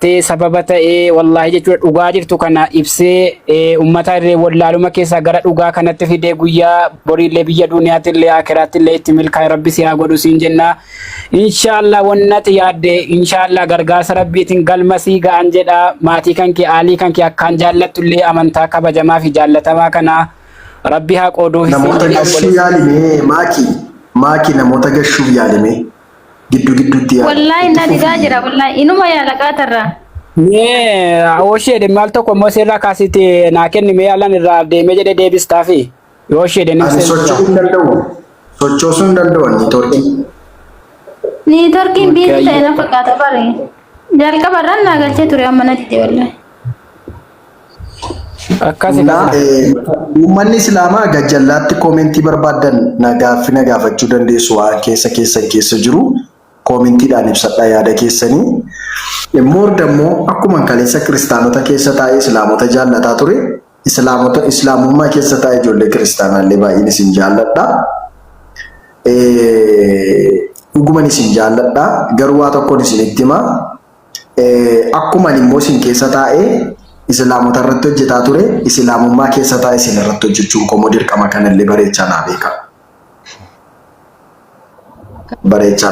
gartee sababa ta'ee wallahi jechuudha dhugaa jirtu kana ibsee ummata irree wallaaluma keessa gara dhugaa kanatti fidee guyyaa boriillee biyya duuniyaattillee akiraattillee itti milkaa'e rabbi si haa godhu siin jenna. Inshallah wannati yaadde inshallah gargaarsa rabbiitiin galma sii ga'an jedha maatii kankee aalii kankee akkaan jaallattullee amantaa kabajamaa fi jaallatamaa kana rabbi haa qooduu. Namoota gashuu yaalime maaki namoota gashuu yaalime. Giddu wallahi na digaa jira wallahi inuma yaalaqa tarra oshee de mal tokko mo sirra kaasiti naa kenni me yaalan irraa deemee jedhe deebistaafi oshee de ani sochoosuu hin danda'u ni torkiin biitti ta'e na fakkaata bare jalqabarraan naa galchee ture amma na dide wallahi uummanni islaamaa gajjallaatti koomentii barbaadan na gaafachuu dandeessu waan keessa jiru koomentiidhaan ibsadhaa yaada keessanii immoo akkuma kaleessa kiristaanota keessa taa'ee islaamota jaallataa ture islaamummaa keessa taa'ee ijoollee kiristaanaallee baay'een isin jaalladha dhuguman isin jaalladha garuu waa tokkoon isinitti hima akkuma immoo isin keessa taa'ee islaamota irratti hojjetaa ture islaamummaa keessa taa'ee isin irratti hojjechuun komoo dirqama kanallee bareechaa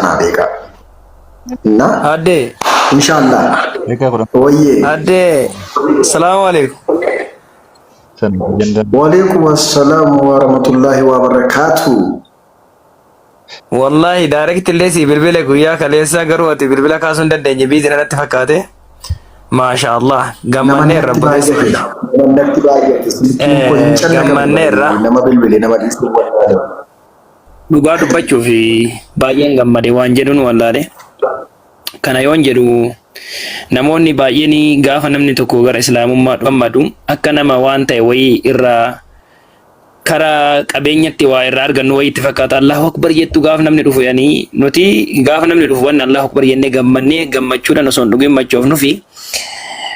naa beeka. Na Ade inshallah oye Ade assalamu alaikum wa alaikum assalam wa rahmatullahi wa barakatuh wallahi direct lesi bilbila guyyaa kaleessa garuu ati bilbila kaasuun dandeenye biizi irratti fakkaate masha Allah gammanne rabbi gammanne nama bilbile nama dhiisu dhugaa dubbachuu fi baay'een gammade waan jedhuun wallaale kana yoon jedhu namoonni baay'een gaafa namni tokko gara islaamummaa dhammadu akka nama waan ta'e wayii irraa karaa qabeenyatti waa irraa argannu wayii itti fakkaata Allahu akbar jettu gaafa namni dhufu yani nuti gaafa namni dhufu waan Allahu akbar jennee gammannee gammachuudhaan osoo hin dhugin machoofnu fi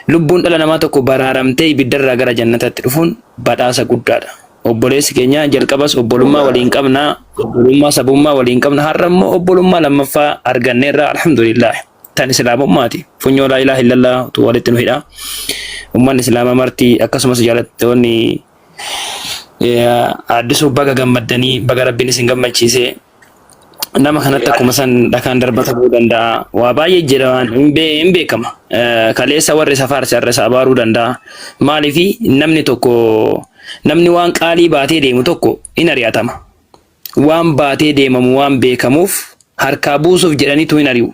lubbuun dhala namaa tokko baraaramtee ibiddarraa gara jannataatti dhufuun badhaasa guddaadha. Obboleessi keenya jalqabas obbolummaa waliin qabna obbolummaa sabummaa waliin qabna har'a immoo obbolummaa lammaffaa arganneerra alhamdulillah tan islaamummaati funyoo laa ilaaha illallah tu walitti nu hidha ummanni islaamaa marti akkasumas jaalattoonni addisuu baga gammaddanii baga rabbiin isin gammachiise nama kanatti akkuma san dhakaan darbata bu'uu danda'a waa baay'ee jedhaman hin beekama kaleessa warri safaarsi har'a isa abaaruu danda'a maaliifi namni waan qaalii baatee deemu tokko in ari'atama waan baatee deemamu waan beekamuuf harkaa buusuuf jedhaniitu hin ari'u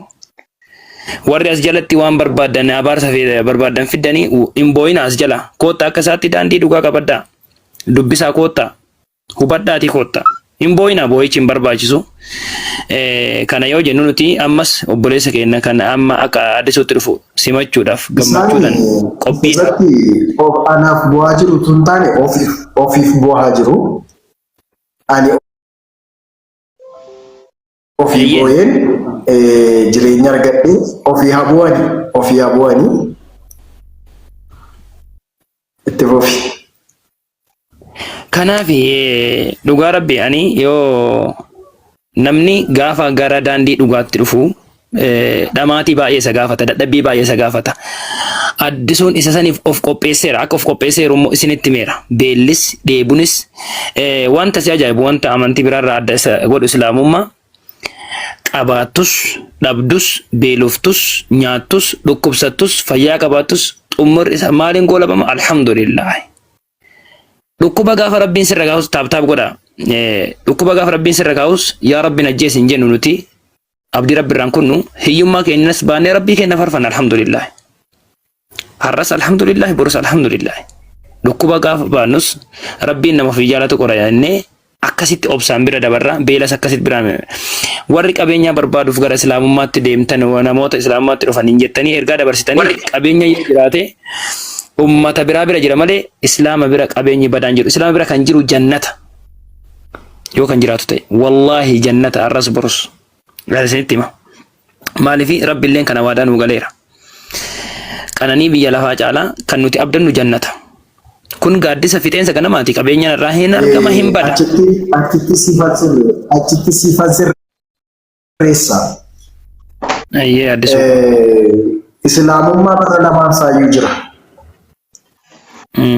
warri as jalatti waan barbaadan abaarsa barbaadan fiddanii hin boo'ina as jala kootta akka isaatti daandii dhugaa qabaddaa dubbisaa kootta hubadhaatii kootta hin boo'ina boo'ichi hin barbaachisu kana yoo jennu nuti ammas obboleessa keenya kana amma akka addisuutti dhufu simachuudhaaf gammachuudhaan qophii anaaf bu'aa jiru tun taane ofiif bu'aa jiru ani ofii boo'een jireenya argadhee ofii haa bu'anii itti fufi. Kanaaf dhugaa rabbi ani yoo namni gaafa gara daandii dhugaatti dhufu dhamaatii baay'ee isa gaafata dadhabbii baay'ee isa gaafata addisuun isa saniif of qopheesseera akka of qopheesseeru immoo isinitti meera beellis dheebunis wanta si ajaa'ibu wanta amantii biraarraa adda isa godhu islaamummaa qabaattus dhabdus beeloftus nyaattus dhukkubsattus fayyaa qabaattus xumur isa maaliin goolabama alhamdulillah dhukkuba gaafa rabbiin sirra kaa'us taaptaap godha dhukkuba gaafa rabbiin sirra kaa'us yaa rabbiin ajjees hin jennu nuti abdii rabbiirraan kunnu hiyyummaa keenyas baannee rabbii keenya farfanna alhamdulillah har'as alhamdulillah borus alhamdulillah dhukkuba gaafa baannus rabbiin nama ofii jaalatu qora jennee akkasitti obsaan bira dabarra beelas akkasitti biraan warri qabeenya barbaaduuf gara islaamummaatti deemtan namoota islaamummaatti dhufaniin jettanii ergaa dabarsitanii qabeenya jiraate ummata bira jira malee islaama bira qabeenyi badaan jiru islaama bira kan jiru jannata yoo kan jiraatu ta'e wallahi jannata arras borus isinitti hima maaliifi rabbiilleen kana waadaan nu galeera qananii biyya lafaa caalaa kan nuti abdannu jannata kun gaaddisa fixeensa ganamaati qabeenya irraa hin argama hin bada achitti sifa sirreessa ayyee addisu Islaamummaa bara lamaan saayyuu jira.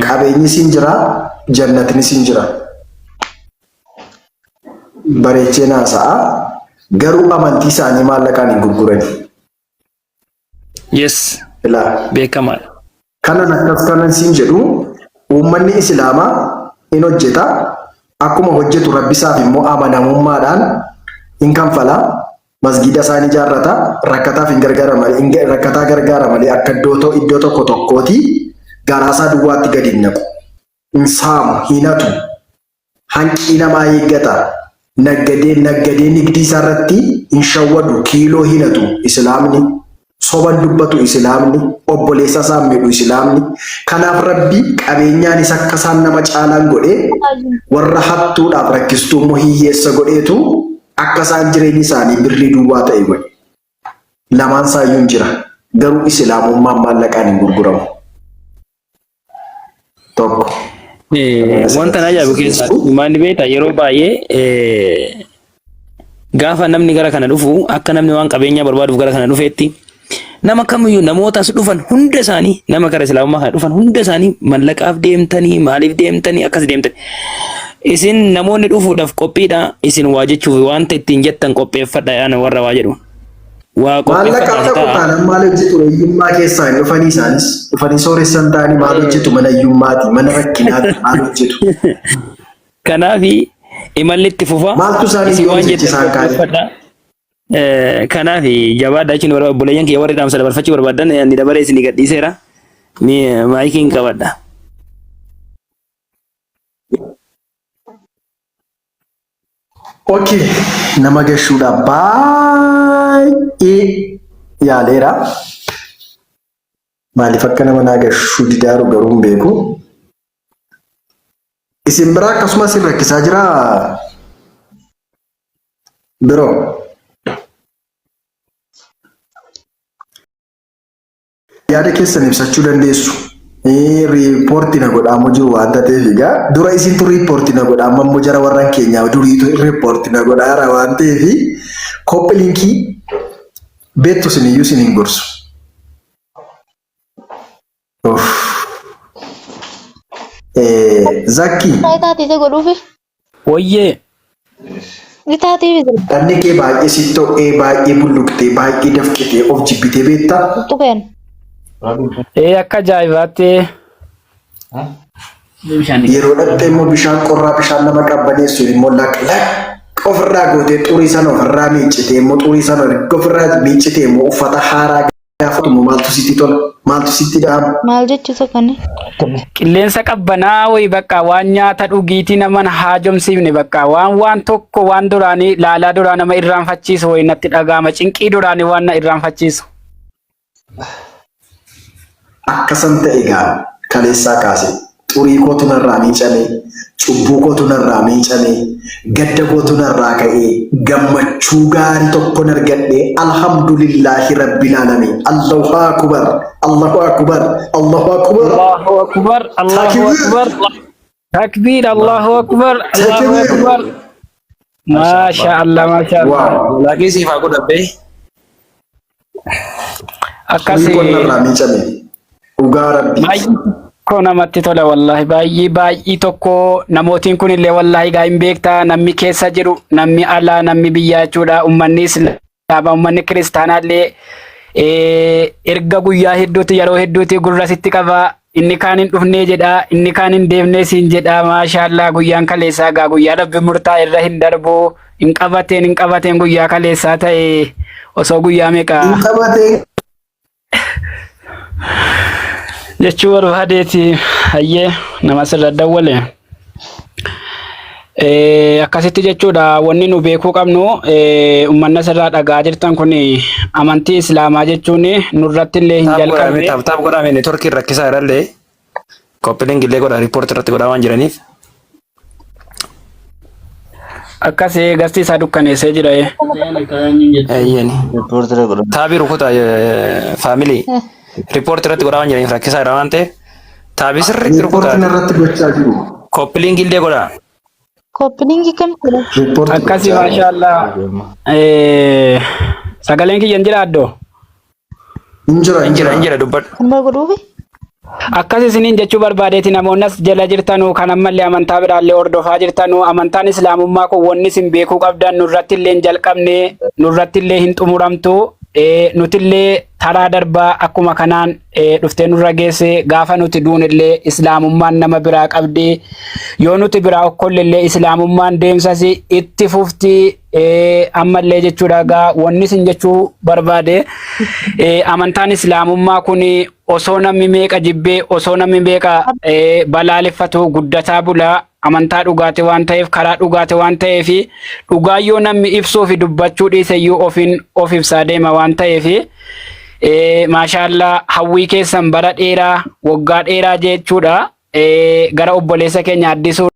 Qabeenyi sin jira, jannatni sin jira. Bareechee naasa'a garuu amantii isaanii maallaqaan hin gurgurani. Yes. Beekamaa. Kanan akkas kanan sin jedhu uummanni Islaamaa in hojjeta. Akkuma hojjetu rabbisaaf immoo amanamummaadhaan in kanfala. Masgida isaanii ijaarrata. Rakkataaf hin gargaara malee rakkataa gargaara malee akka iddoo tokko tokkooti garaasaa duwwaatti gadi hin naqu. In saamu hinatu hanqii namaa eeggata. Naggadee nigdii isaarratti in shawwadu kiiloo hinatu Islaamni. Soban dubbatu Islaamni. Obboleessa isaa miidhu Islaamni. Kanaaf rabbi qabeenyaanis akka isaan nama caalaan godhee warra hattuudhaaf rakkistuu immoo hiyyeessa godheetu akka isaan jireenyi isaanii birrii duwwaa ta'e godhe. Lamaan isaayyuu hin jira. Garuu Islaamummaan maallaqaan hin gurguramu. Tokko. Wanta na ajaa'ibu keessaa maanni beektaa yeroo baay'ee gaafa namni gara kana dhufu akka namni waan qabeenyaa barbaaduuf gara kana dhufeetti nama kamiyyuu namoota as dhufan hunda isaanii nama gara Islaamummaa kana dhufan hunda isaanii mallaqaaf deemtanii maaliif deemtanii akkas deemtanii isin namoonni dhufuudhaaf qophiidha isin waa jechuuf wanta ittiin jettan qopheeffadha yaana warra waa jedhu. Maallaqaaf ta'uudhaan maal hojjetu hiyyummaa keessaa hin dhufanii isaanis dhufanii sooressan ta'anii maal hojjetu mana hiyyummaati mana rakkinaati maal hojjetu. Kanaafi imalli itti fufa. Maaltu isaanii yoo hojjechi isaan kaa'e. Kanaafi jabaadha jechuun obboleeyyan kiyya warri dhaamsa dabarfachuu barbaadan ni dabaree isin gadhiiseera. Maayikiin qabadha. Okay, nama gashuudhaaf baay'ee yaaleera. Maaliif akka nama naa gashuu didaaru garuu hin beeku. Isin biraa akkasumas hin rakkisaa jira biroo. Yaada keessan ibsachuu dandeessu. Riipoortii na godhamu jiru waan ta'eef egaa dura isintu riipoortii na godhamu ammoo jara warraan keenyaa duriitu riipoortii na godhaara waan ta'eef koppiliinkii beektu siniyyuu siniin gorsu. Zakki. Woyyee. Dhanni kee baay'ee si to'ee baay'ee bulluqxee baay'ee dafqitee of jibbitee beektaa? Akka ajaa'ibaatti. Yeroo dhattee immoo bishaan qorraa bishaan nama qabbaneessu immoo laqlaq ofirraa gootee xurii sana ofirraa miiccitee immoo xurii sana ofirraa miiccitee immoo uffata haaraa gaafatumu maaltu sitti tola maaltu sitti dha'ama. Maal jechuudha kanni? Qilleensa qabbanaa wayii bakka waan nyaata dhugiitii nama haajomsiifne bakka waan tokko waan duraanii laalaa duraa nama irraanfachiisu wayii natti dhaga'ama cinqii duraanii waan na irraanfachiisu. Akkasan ta'e egaa kaleessaa kaase xurii kootu narraa miicame cubbuu kootu narraa miicame gadda kootu narraa ka'ee gammachuu gaarii tokkon argadhe alhamdulillahi rabbil alamin Allahu akbar Allahu akbar Allahu akbar Allahu akbar Allahu akbar takbir Allahu akbar Allahu akbar Masha Allah Masha Allah lagi si aku dabbe akkasi kootu narraa miicame ugaa rabbi ko namatti tola wallahi baay'ee tokko namootiin kun illee wallahi gaa hin beekta namni keessa jiru namni alaa namni biyyaa jechuudha ummanni islaamaa ummanni kiristaanaa illee erga guyyaa hedduuti yeroo hedduuti gurra sitti qaba inni kaan hin dhufnee jedha inni kaan hin deemnee siin jedha maashaallah guyyaan kaleessaa gaa guyyaa rabbi murtaa irra hin darbu hin qabateen guyyaa kaleessaa ta'e osoo guyyaa meeqa hin qabateen jechuu barbaadeeti hayyee nama sirra dawwale akkasitti jechuudha wanni nu beekuu qabnu ummanna sirraa dhagaa jirtan kun amantii islaamaa jechuun nurratti illee hin jalqabne taap godhame neetworkii rakkisaa irrallee koppiliin illee godha riipoortii irratti godhaa waan jiraniif akkasii gasti isaa dukkaneessee jira taabii rukuta faamilii riipoortii irratti godhaa waan jiraniif rakkisaa irra waan ta'eef taabii sirriitti rukuta irratti gochaa jiru. koppiliin illee godha. Koppiliin kan Injira dubbadhu. Kun godhuufi. Akkas isiniin jechuu barbaadeeti namoonnis jala jirtanuu kan ammallee amantaa biraallee hordofaa jirtanuu amantaan islaamummaa kun wanni isin beekuu qabdan nurrattillee hin jalqabne nurrattillee hin xumuramtu nutillee taraa darbaa akkuma kanaan dhuftee nurra geesse gaafa nuti duunillee islaamummaan nama biraa qabdi yoo nuti biraa okkollillee islaamummaan deemsas itti fufti ammallee jechuudha gaa wanni isin jechuu barbaade amantaan islaamummaa kun osoo namni meeqa jibbee osoo namni meeqa balaaleffatu guddataa bulaa amantaa dhugaate waan ta'eef karaa dhugaate waan ta'eef dhugaayyoo namni ibsuu fi dubbachuu dhiiseyyuu of ibsaa deema waan ta'eef maashaallah hawwii keessan bara dheeraa waggaa dheeraa jechuudha gara obboleessa keenya addisuu